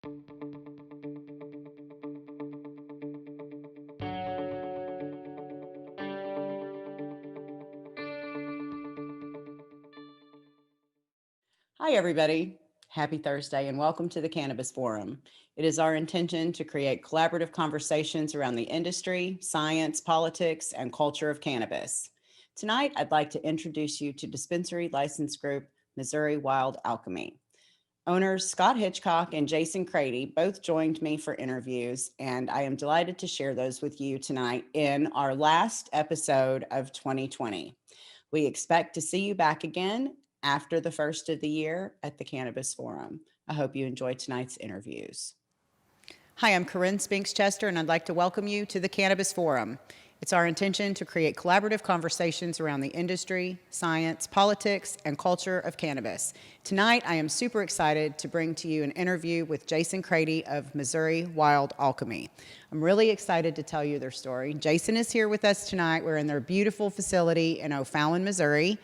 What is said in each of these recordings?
Hi, everybody. Happy Thursday and welcome to the Cannabis Forum. It is our intention to create collaborative conversations around the industry, science, politics, and culture of cannabis. Tonight, I'd like to introduce you to Dispensary License Group Missouri Wild Alchemy. Owners Scott Hitchcock and Jason Crady both joined me for interviews, and I am delighted to share those with you tonight in our last episode of 2020. We expect to see you back again after the first of the year at the Cannabis Forum. I hope you enjoyed tonight's interviews. Hi, I'm Karin Spinks Chester, and I'd like to welcome you to the Cannabis Forum. It's our intention to create collaborative conversations around the industry, science, politics, and culture of cannabis. Tonight, I am super excited to bring to you an interview with Jason Crady of Missouri Wild Alchemy. I'm really excited to tell you their story. Jason is here with us tonight. We're in their beautiful facility in O'Fallon, Missouri.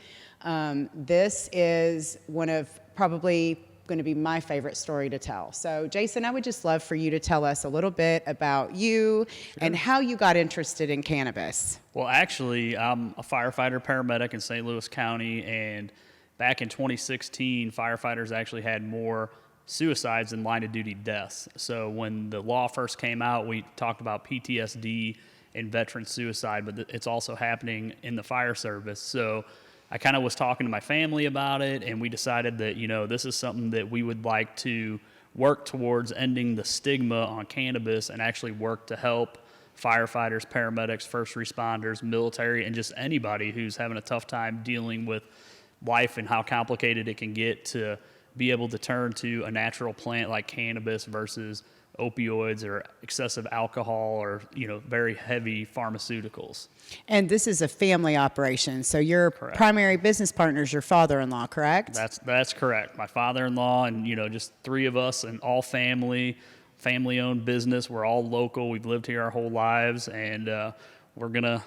This is one of probably going to be my favorite story to tell. So, Jason, I would just love for you to tell us a little bit about you and how you got interested in cannabis. Well, actually, I'm a firefighter paramedic in St. Louis County, and back in 2016, firefighters actually had more suicides than line-of-duty deaths. So when the law first came out, we talked about PTSD and veteran suicide, but it's also happening in the fire service. So I kind of was talking to my family about it, and we decided that, this is something that we would like to work towards ending the stigma on cannabis and actually work to help firefighters, paramedics, first responders, military, and just anybody who's having a tough time dealing with life and how complicated it can get to be able to turn to a natural plant like cannabis versus opioids or excessive alcohol or, very heavy pharmaceuticals. And this is a family operation, so your primary business partner is your father-in-law, correct? That's correct. My father-in-law and, just three of us and all family-owned business. We're all local. We've lived here our whole lives, and we're going to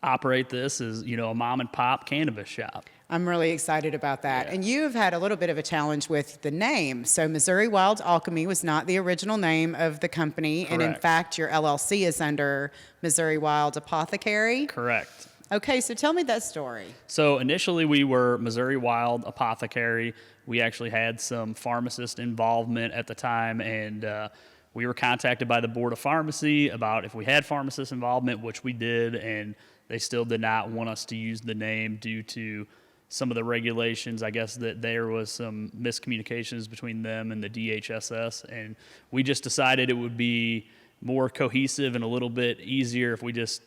operate this as, a mom-and-pop cannabis shop. I'm really excited about that. Yeah. And you've had a little bit of a challenge with the name. So Missouri Wild Alchemy was not the original name of the company. Correct. And in fact, your LLC is under Missouri Wild Apothecary. Correct. Okay, so tell me that story. So initially we were Missouri Wild Apothecary. We actually had some pharmacist involvement at the time, and we were contacted by the Board of Pharmacy about if we had pharmacist involvement, which we did, and they still did not want us to use the name due to some of the regulations. I guess that there was some miscommunications between them and the DHSS, and we just decided it would be more cohesive and a little bit easier if we just,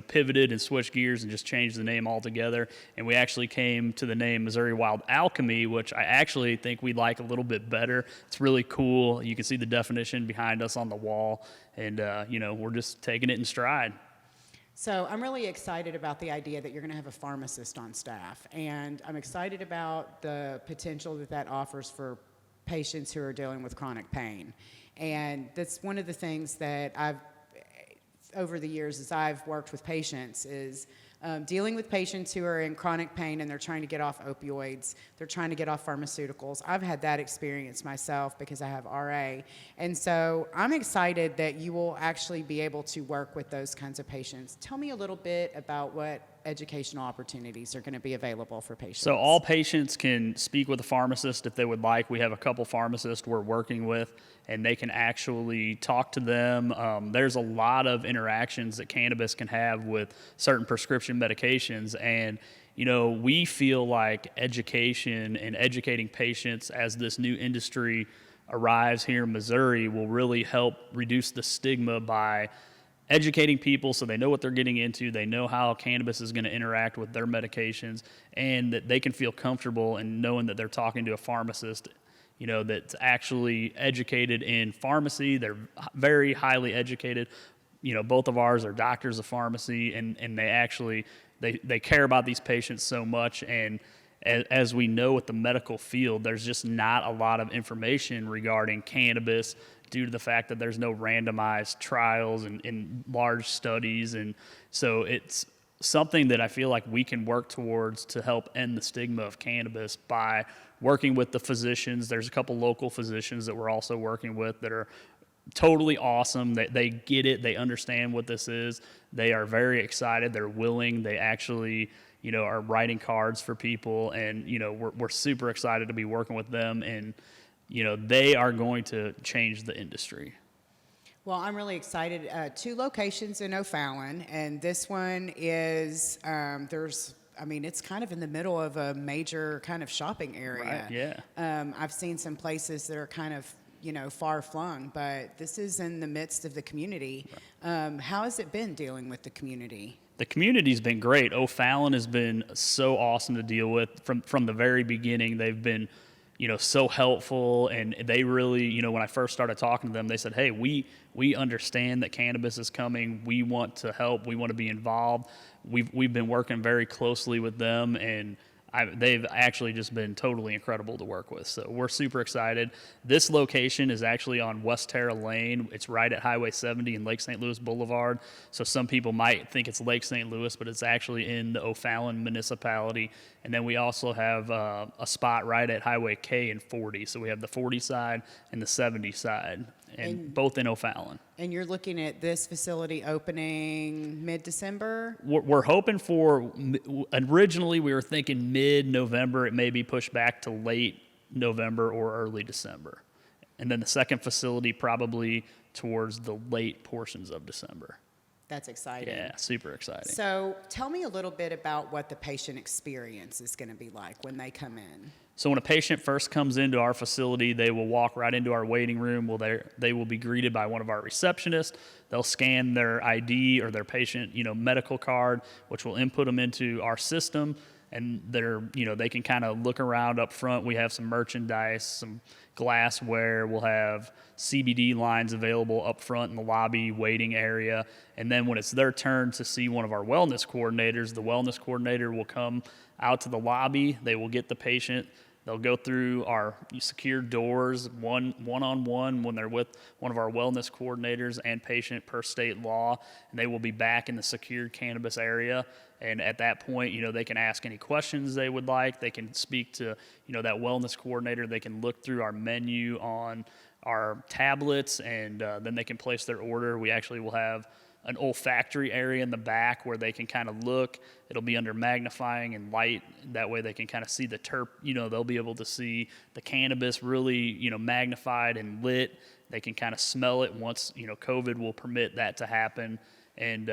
pivoted and switched gears and just changed the name altogether. And we actually came to the name Missouri Wild Alchemy, which I actually think we like a little bit better. It's really cool. You can see the definition behind us on the wall, and, we're just taking it in stride. So I'm really excited about the idea that you're going to have a pharmacist on staff, and I'm excited about the potential that offers for patients who are dealing with chronic pain. And that's one of the things that over the years as I've worked with patients is dealing with patients who are in chronic pain and they're trying to get off opioids, they're trying to get off pharmaceuticals. I've had that experience myself because I have RA. And so I'm excited that you will actually be able to work with those kinds of patients. Tell me a little bit about what educational opportunities are going to be available for patients. So all patients can speak with a pharmacist if they would like. We have a couple pharmacists we're working with, and they can actually talk to them. There's a lot of interactions that cannabis can have with certain prescription medications, and we feel like education and educating patients as this new industry arrives here in Missouri will really help reduce the stigma by educating people so they know what they're getting into, they know how cannabis is going to interact with their medications, and that they can feel comfortable in knowing that they're talking to a pharmacist, that's actually educated in pharmacy. They're very highly educated. Both of ours are doctors of pharmacy, and they actually, they care about these patients so much. And as we know with the medical field, there's just not a lot of information regarding cannabis due to the fact that there's no randomized trials and large studies. And so it's something that I feel like we can work towards to help end the stigma of cannabis by working with the physicians. There's a couple local physicians that we're also working with that are totally awesome. They get it. They understand what this is. They are very excited. They're willing. They actually, are writing cards for people. And, we're super excited to be working with them. And, they are going to change the industry. Well, I'm really excited. 2 locations in O'Fallon, and this one is, it's kind of in the middle of a major kind of shopping area. Right, yeah. I've seen some places that are kind of, far flung, but this is in the midst of the community. Right. How has it been dealing with the community? The community's been great. O'Fallon has been so awesome to deal with from the very beginning. They've been so helpful, and they really, when I first started talking to them, they said, hey, we understand that cannabis is coming. We want to help. We want to be involved. We've been working very closely with them, and they've actually just been totally incredible to work with. So we're super excited. This location is actually on West Terra Lane. It's right at Highway 70 and Lake St. Louis Boulevard. So some people might think it's Lake St. Louis, but it's actually in the O'Fallon municipality. And then we also have a spot right at Highway K and 40. So we have the 40 side and the 70 side, and both in O'Fallon. And you're looking at this facility opening mid-December? We're hoping for, originally we were thinking mid-November. It may be pushed back to late November or early December. And then the second facility probably towards the late portions of December. That's exciting. Yeah, super exciting. So tell me a little bit about what the patient experience is going to be like when they come in. So when a patient first comes into our facility, they will walk right into our waiting room. They will be greeted by one of our receptionists. They'll scan their ID or their patient, medical card, which will input them into our system. And they can kind of look around up front. We have some merchandise, some glassware. We'll have CBD lines available up front in the lobby waiting area. And then when it's their turn to see one of our wellness coordinators, the wellness coordinator will come out to the lobby. They will get the patient. They'll go through our secured doors one-on-one when they're with one of our wellness coordinators and patient per state law, and they will be back in the secured cannabis area. And at that point, they can ask any questions they would like. They can speak to, that wellness coordinator. They can look through our menu on our tablets, and then they can place their order. We actually will have an olfactory area in the back where they can kind of look. It'll be under magnifying and light. That way they can kind of see the they'll be able to see the cannabis really, magnified and lit. They can kind of smell it once, COVID will permit that to happen. And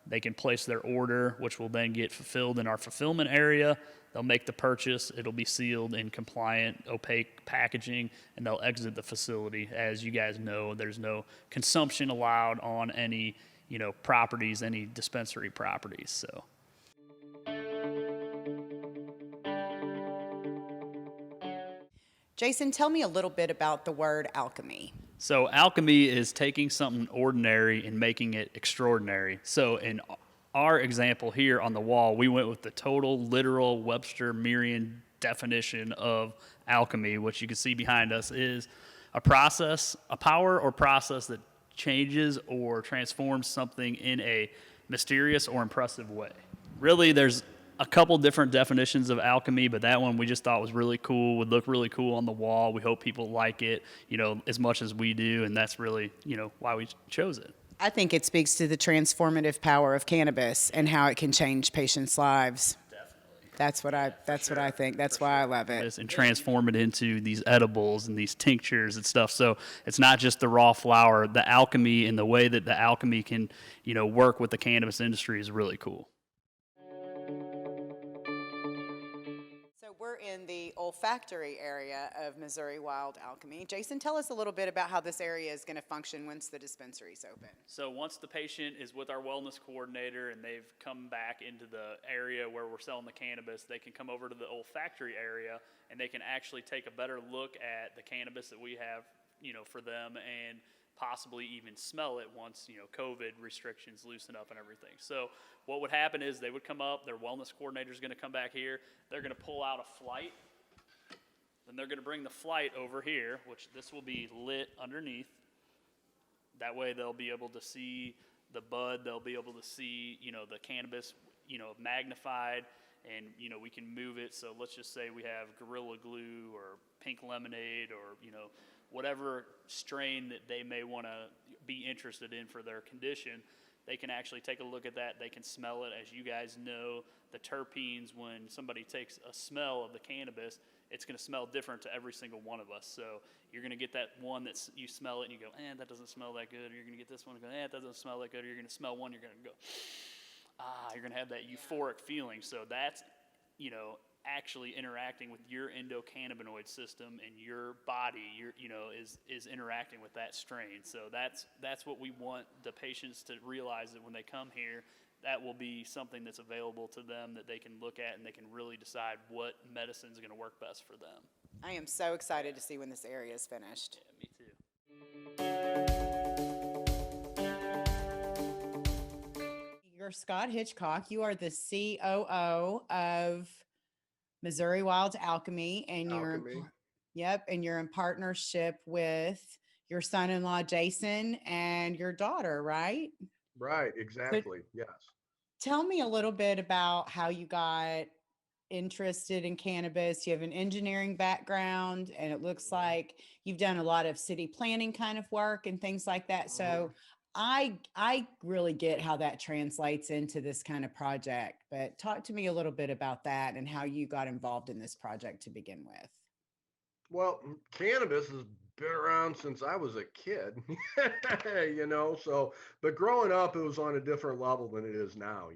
they can place their order, which will then get fulfilled in our fulfillment area. They'll make the purchase. It'll be sealed in compliant, opaque packaging, and they'll exit the facility. As you guys know, there's no consumption allowed on any properties, any dispensary properties. So. Jason, tell me a little bit about the word alchemy. So alchemy is taking something ordinary and making it extraordinary. So in our example here on the wall, we went with the total literal Webster Merriam definition of alchemy, which you can see behind us is a process, a power or process that changes or transforms something in a mysterious or impressive way. Really, there's a couple different definitions of alchemy, but that one we just thought was really cool, would look really cool on the wall. We hope people like it, as much as we do, and that's really, why we chose it. I think it speaks to the transformative power of cannabis and how it can change patients' lives. That's what I think. That's why I love it. And transform it into these edibles and these tinctures and stuff. So it's not just the raw flower. The alchemy and the way that the alchemy can, work with the cannabis industry is really cool. So we're in the olfactory area of Missouri Wild Alchemy. Jason, tell us a little bit about how this area is going to function once the dispensary is open. So once the patient is with our wellness coordinator and they've come back into the area where we're selling the cannabis, they can come over to the olfactory area and they can actually take a better look at the cannabis that we have, for them, and possibly even smell it once, COVID restrictions loosen up and everything. So what would happen is they would come up, their wellness coordinator is going to come back here, they're going to pull out a flight, then they're going to bring the flight over here, which this will be lit underneath. That way they'll be able to see the bud, they'll be able to see, the cannabis magnified, and we can move it. So let's just say we have Gorilla Glue or Pink Lemonade or whatever strain that they may want to be interested in for their condition. They can actually take a look at that. They can smell it. As you guys know, the terpenes, when somebody takes a smell of the cannabis, it's going to smell different to every single one of us. So you're going to get that one that you smell it and you go, that doesn't smell that good. Or you're going to get this one and go, that doesn't smell that good. Or you're going to smell one, you're going to go, you're going to have that euphoric feeling. So that's, actually interacting with your endocannabinoid system, and your body, is interacting with that strain. So that's what we want the patients to realize, that when they come here, that will be something that's available to them that they can look at, and they can really decide what medicine is going to work best for them. I am so excited to see when this area is finished. Yeah, me too. You're Scott Hitchcock. You are the COO of Missouri Wild Alchemy, and you're in partnership with your son-in-law Jason and your daughter, right? Right, exactly. Yes. Tell me a little bit about how you got interested in cannabis. You have an engineering background, and it looks like you've done a lot of city planning kind of work and things like that. So I really get how that translates into this kind of project, but talk to me a little bit about that and how you got involved in this project to begin with. Well, cannabis has been around since I was a kid, but growing up, it was on a different level than it is now.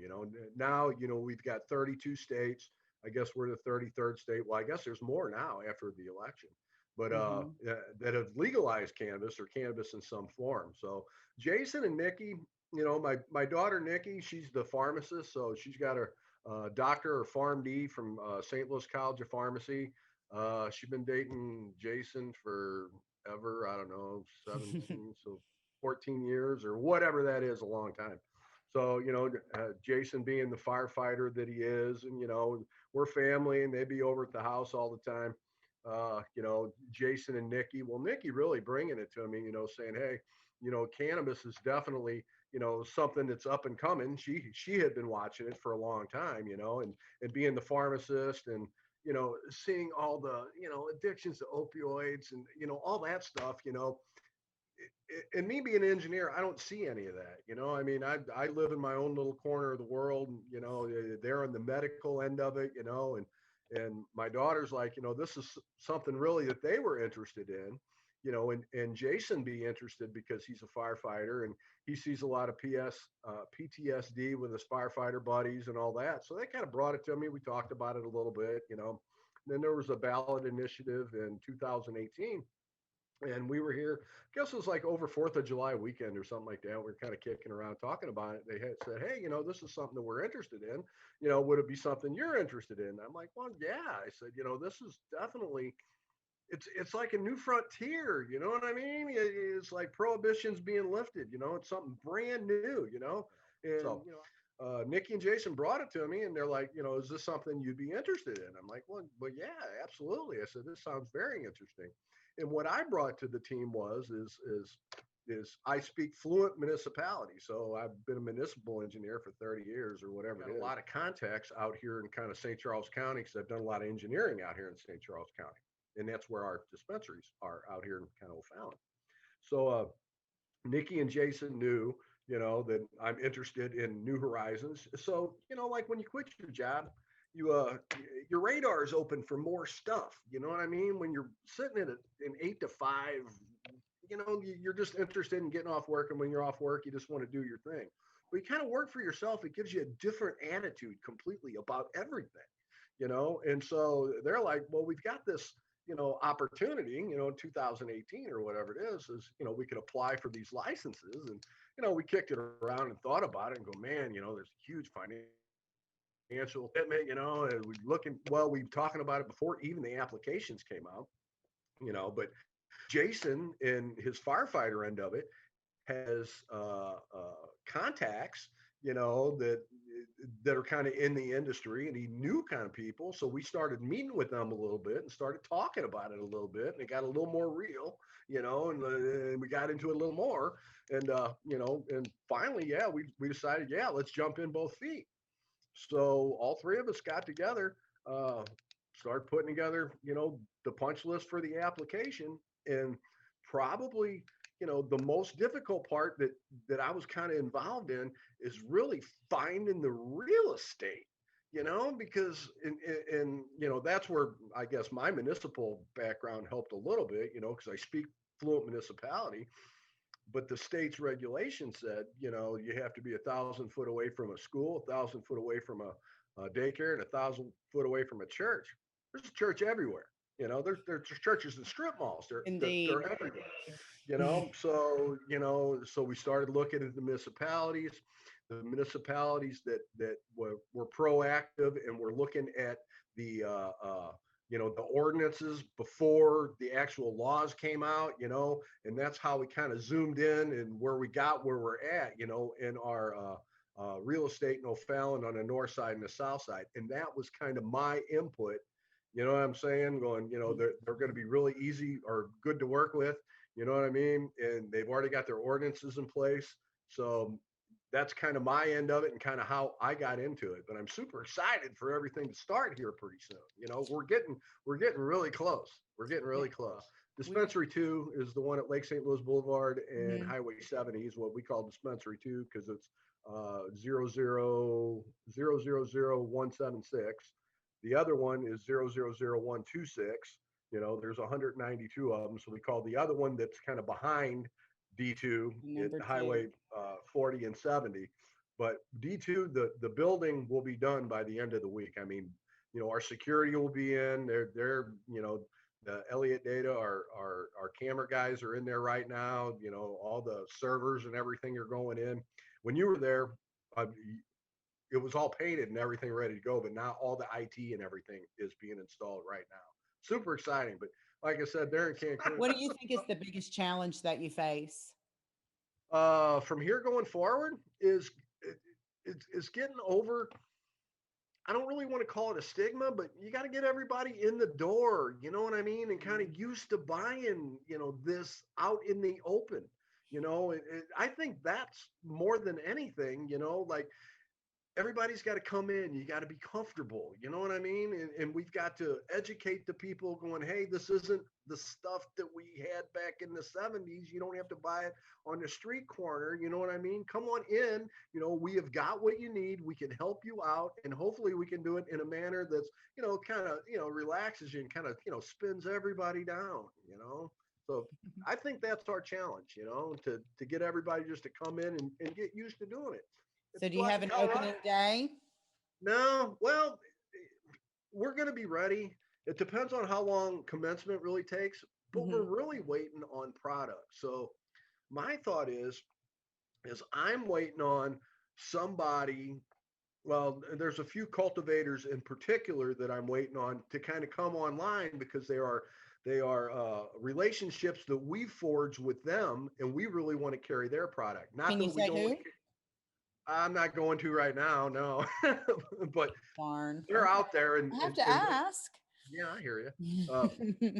Now, we've got 32 states. I guess we're the 33rd state. Well, I guess there's more now after the election, but that have legalized cannabis or cannabis in some form. So Jason and Nikki, my daughter Nikki, she's the pharmacist, so she's got her doctor or PharmD from St. Louis College of Pharmacy. She's been dating Jason for ever, I don't know, 17, so 14 years or whatever that is, a long time. So, Jason being the firefighter that he is, and, we're family, and they'd be over at the house all the time. Jason and Nikki, well, Nikki really bringing it to me, saying, hey, cannabis is definitely, something that's up and coming. She had been watching it for a long time, and being the pharmacist, and, seeing all the, addictions to opioids and, all that stuff, and me being an engineer, I don't see any of that. I mean, I live in my own little corner of the world, and, they're on the medical end of it, and my daughter's like, this is something really that they were interested in, and Jason be interested because he's a firefighter, and he sees a lot of PTSD with his firefighter buddies and all that. So they kind of brought it to me. We talked about it a little bit, Then there was a ballot initiative in 2018. And we were here, I guess it was like over 4th of July weekend or something like that. We were kind of kicking around talking about it. They had said, hey, this is something that we're interested in. Would it be something you're interested in? I'm like, well, yeah. I said, this is definitely, it's like a new frontier. You know what I mean? It's like prohibition's being lifted. It's something brand new, And so, Nikki and Jason brought it to me, and they're like, is this something you'd be interested in? I'm like, well, yeah, absolutely. I said, this sounds very interesting. And what I brought to the team is I speak fluent municipality. So I've been a municipal engineer for 30 years or whatever. Got a lot of contacts out here in kind of St. Charles County, because I've done a lot of engineering out here in St. Charles County. And that's where our dispensaries are, out here in kind of O'Fallon. So Nikki and Jason knew, that I'm interested in new horizons. So, like when you quit your job, your radar is open for more stuff. You know what I mean? When you're sitting in an 8 to 5, you're just interested in getting off work. And when you're off work, you just want to do your thing. But you kind of work for yourself. It gives you a different attitude completely about everything, And so they're like, well, we've got this, opportunity, in 2018 or whatever it is, we could apply for these licenses. And, we kicked it around and thought about it and go, man, there's a huge financial commitment, and we were talking about it before even the applications came out, but Jason in his firefighter end of it has contacts, that are kind of in the industry, and he knew kind of people. So we started meeting with them a little bit and started talking about it a little bit, and it got a little more real, and we got into it a little more. And, and finally, we decided, let's jump in both feet. So all three of us got together, started putting together, the punch list for the application. And probably, the most difficult part that I was kind of involved in is really finding the real estate, because that's where I guess my municipal background helped a little bit, because I speak fluent municipality. But the state's regulation said, you have to be 1,000 foot away from a school, 1,000 foot away from a daycare, and 1,000 foot away from a church. There's a church everywhere. There's churches in strip malls. Indeed. They're everywhere. So we started looking at the municipalities that were proactive and were looking at the the ordinances before the actual laws came out, and that's how we kind of zoomed in and where we're at, in our real estate in O'Fallon on the north side and the south side. And that was kind of my input, you know what I'm saying? Going, they're going to be really easy or good to work with, you know what I mean? And they've already got their ordinances in place. So that's kind of my end of it and kind of how I got into it. But I'm super excited for everything to start here pretty soon. We're getting really close. We're getting really close. Dispensary 2 is the one at Lake St. Louis Boulevard and Highway 70 is what we call Dispensary 2 because it's 000176. The other one is 000126. There's 192 of them. So we call the other one that's kind of behind D2 at Highway 40 and 70. But D2, the building will be done by the end of the week. I mean, our security will be in. They're the Elliott Data, our camera guys are in there right now. All the servers and everything are going in. When you were there, it was all painted and everything ready to go. But now all the IT and everything is being installed right now. Super exciting. But like I said, they're in Cancun. What do you think is the biggest challenge that you face? From here going forward is getting over. I don't really want to call it a stigma, but you got to get everybody in the door. You know what I mean? And kind of used to buying, this out in the open. I think that's more than anything. Like everybody's got to come in. You got to be comfortable. You know what I mean? And we've got to educate the people going, hey, this isn't the stuff that we had back in the 70s. You don't have to buy it on the street corner. You know what I mean? Come on in. We have got what you need. We can help you out. And hopefully we can do it in a manner that's, kind of, relaxes you and kind of, spins everybody down, So I think that's our challenge, to get everybody just to come in and get used to doing it. So do you have an opening day? No, well, we're going to be ready. It depends on how long commencement really takes, but we're really waiting on product. So my thought is I'm waiting on somebody. Well, there's a few cultivators in particular that I'm waiting on to kind of come online because they are relationships that we forged with them, and we really want to carry their product. Not Can that you we say don't. who? I'm not going to right now, no. But Darn. they're out there, and I have to ask. Yeah, I hear you.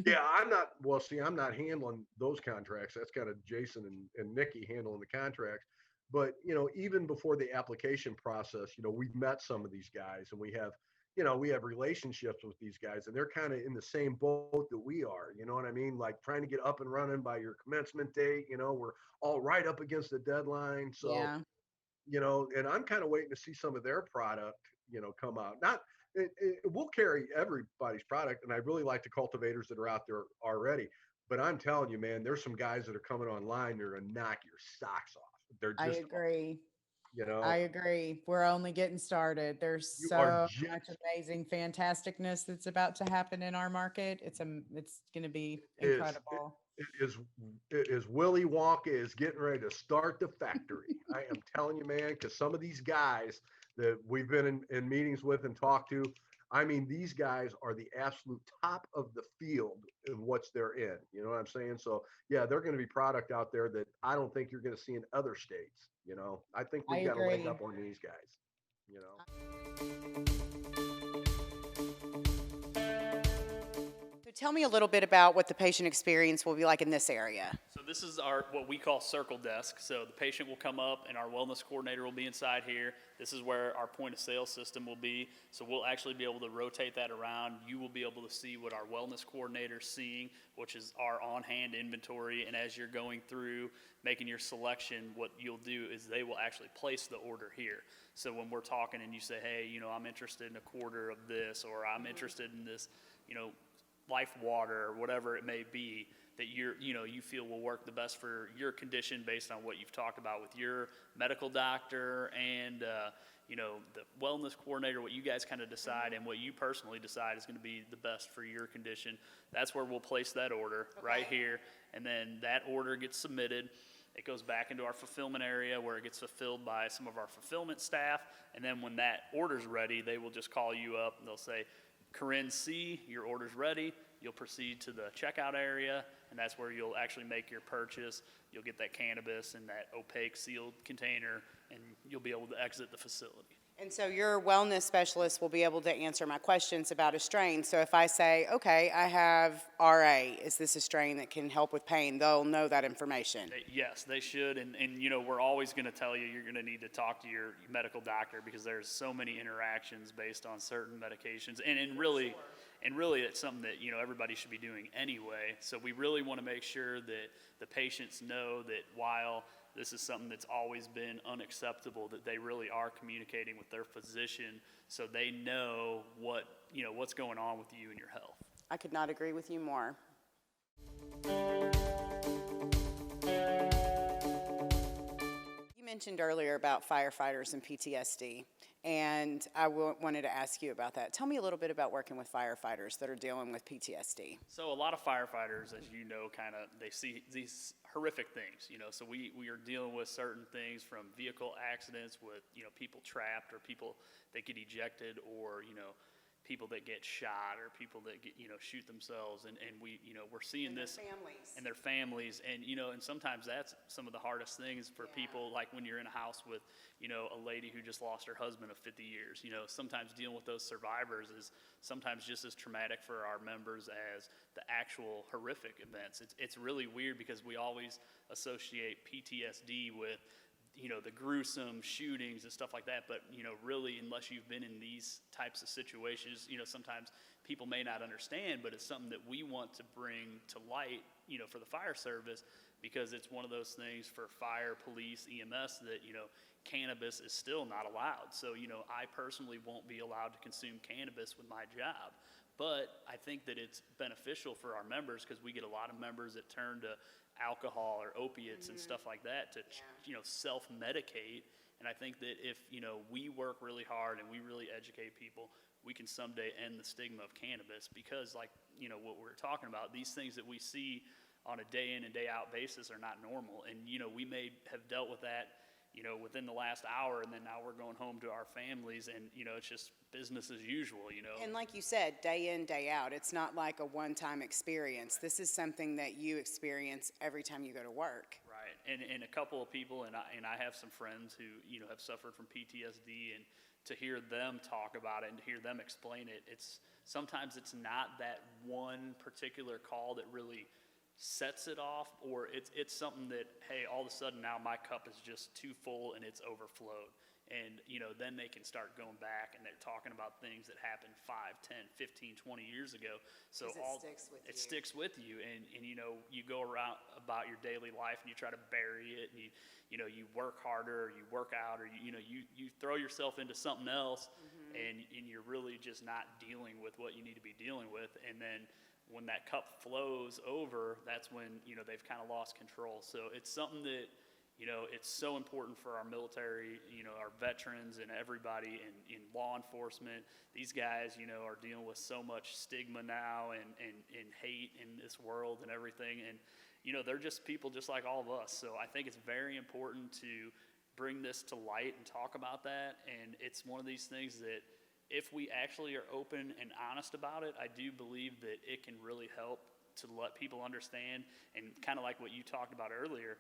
Yeah, I'm not. Well, see, I'm not handling those contracts. That's kind of Jason and Nikki handling the contracts. But even before the application process, we've met some of these guys, and we have relationships with these guys, and they're kind of in the same boat that we are. You know what I mean? Like trying to get up and running by your commencement date. We're all right up against the deadline. So. Yeah. And I'm kind of waiting to see some of their product, come out. We'll carry everybody's product, and I really like the cultivators that are out there already. But I'm telling you, man, there's some guys that are coming online. They're gonna knock your socks off. They're just. I agree. I agree. We're only getting started. There's so much amazing fantasticness that's about to happen in our market. It's going to be incredible. It is Willy Wonka is getting ready to start the factory. I am telling you, man, because some of these guys that we've been in meetings with and talked to, I mean, these guys are the absolute top of the field in what they're in. You know what I'm saying? So, yeah, they're going to be product out there that I don't think you're going to see in other states. I think we've got to leg up on these guys. So tell me a little bit about what the patient experience will be like in this area. So this is our what we call circle desk. So the patient will come up and our wellness coordinator will be inside here. This is where our point of sale system will be. So we'll actually be able to rotate that around. You will be able to see what our wellness coordinator is seeing, which is our on-hand inventory. And as you're going through making your selection, what you'll do is they will actually place the order here. So when we're talking and you say, hey, I'm interested in a quarter of this, or I'm interested in this, Life Water or whatever it may be, that you feel will work the best for your condition based on what you've talked about with your medical doctor and the wellness coordinator, what you guys kind of decide and what you personally decide is going to be the best for your condition. That's where we'll place that order right here, and then that order gets submitted. It goes back into our fulfillment area where it gets fulfilled by some of our fulfillment staff, and then when that order's ready, they will just call you up and they'll say, Karin C, your order's ready. You'll proceed to the checkout area, and that's where you'll actually make your purchase. You'll get that cannabis in that opaque sealed container, and you'll be able to exit the facility. And so your wellness specialist will be able to answer my questions about a strain. So if I say, okay, I have RA, is this a strain that can help with pain? They'll know that information. Yes, they should. And we're always going to tell you you're going to need to talk to your medical doctor because there's so many interactions based on certain medications. And really, it's something that, everybody should be doing anyway. So we really want to make sure that the patients know that while this is something that's always been unacceptable, that they really are communicating with their physician so they know what's going on with you and your health. I could not agree with you more. You mentioned earlier about firefighters and PTSD, and I wanted to ask you about that. Tell me a little bit about working with firefighters that are dealing with PTSD. So a lot of firefighters, as you know, they see these horrific things, so we are dealing with certain things from vehicle accidents with, people trapped or people that get ejected or, people that get shot or people that get, shoot themselves. And we, we're seeing this and their families. And, and sometimes that's some of the hardest things for people, like when you're in a house with, a lady who just lost her husband of 50 years, sometimes dealing with those survivors is sometimes just as traumatic for our members as the actual horrific events. It's really weird because we always associate PTSD with, the gruesome shootings and stuff like that. But, really, unless you've been in these types of situations, sometimes people may not understand, but it's something that we want to bring to light, for the fire service, because it's one of those things for fire, police, EMS that, cannabis is still not allowed. So, I personally won't be allowed to consume cannabis with my job. But I think that it's beneficial for our members because we get a lot of members that turn to alcohol or opiates and stuff like that to, self-medicate. And I think that if, we work really hard and we really educate people, we can someday end the stigma of cannabis because what we're talking about, these things that we see on a day in and day out basis are not normal. And, we may have dealt with that, within the last hour, and then now we're going home to our families, and, it's just business as usual, And like you said, day in, day out, it's not like a one-time experience. This is something that you experience every time you go to work. Right, and a couple of people, and I have some friends who, have suffered from PTSD, and to hear them talk about it and to hear them explain it, sometimes it's not that one particular call that really sets it off, or it's something that, hey, all of a sudden now my cup is just too full and it's overflowed. And, then they can start going back and they're talking about things that happened 5, 10, 15, 20 years ago. So it sticks with you. And you go around about your daily life and you try to bury it, and you work harder, or you work out, or you throw yourself into something else, and you're really just not dealing with what you need to be dealing with. And then when that cup flows over, that's when, they've kind of lost control. So it's something that, it's so important for our military, our veterans and everybody in law enforcement. These guys, are dealing with so much stigma now and hate in this world and everything. And, they're just people just like all of us. So I think it's very important to bring this to light and talk about that. And it's one of these things that if we actually are open and honest about it, I do believe that it can really help to let people understand. And kind of like what you talked about earlier,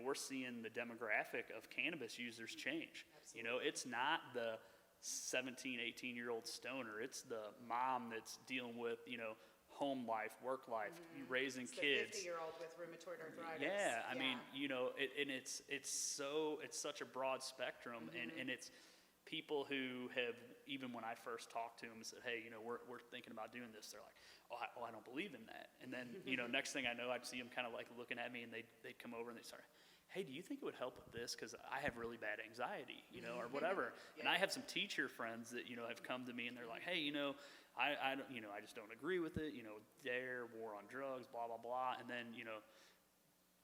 we're seeing the demographic of cannabis users change. Absolutely. It's not the 17, 18-year-old stoner. It's the mom that's dealing with, home life, work life, raising It's kids. the 50-year-old with rheumatoid arthritis. Yeah, I mean, you know, and it's such a broad spectrum, and it's people who have, even when I first talked to them and said, hey, you know, we're thinking about doing this, they're like, I don't believe in that. And then, you know, next thing I know, I'd see them kind of like looking at me, and they'd come over and they'd start, hey, do you think it would help with this? Because I have really bad anxiety, you know, or whatever. And I have some teacher friends that, you know, have come to me and they're like, hey, you know, I don't, you know, I just don't agree with it, you know, DARE, war on drugs, blah, blah, blah. And then, you know,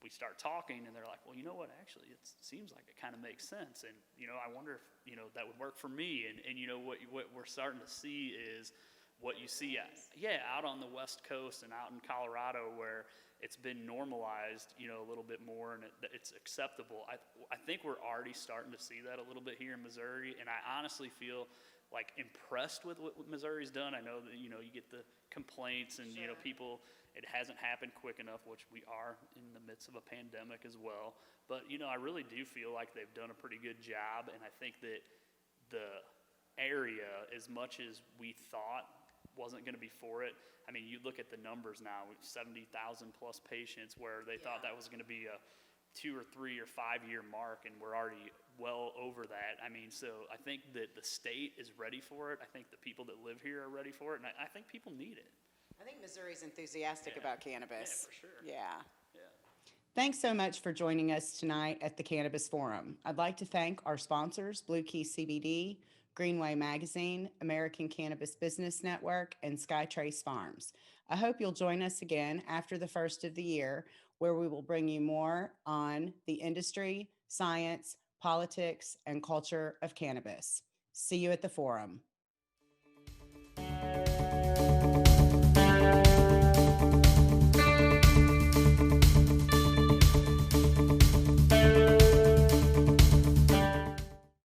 we start talking and they're like, well, you know what, actually, it seems like it kind of makes sense. And, you know, I wonder if, you know, that would work for me. And you know, what we're starting to see is what you see out on the West Coast and out in Colorado, where it's been normalized, you know, a little bit more, and it's acceptable. I think we're already starting to see that a little bit here in Missouri, and I honestly feel like impressed with what Missouri's done. I know that, you know, you get the complaints and, you know, people, it hasn't happened quick enough, which we are in the midst of a pandemic as well. But, you know, I really do feel like they've done a pretty good job, and I think that the area, as much as we thought wasn't going to be for it, I mean, you look at the numbers now, 70,000 plus patients, where they thought that was going to be a 2 or 3 or 5 year mark, and we're already well over that. I mean, so I think that the state is ready for it. I think the people that live here are ready for it, and I think people need it. I think Missouri's enthusiastic about cannabis. Yeah, for sure. Yeah. Thanks so much for joining us tonight at the Cannabis Forum. I'd like to thank our sponsors, Blue Key CBD, Greenway Magazine, American Cannabis Business Network, and Skytrace Farms. I hope you'll join us again after the first of the year, where we will bring you more on the industry, science, politics, and culture of cannabis. See you at the forum.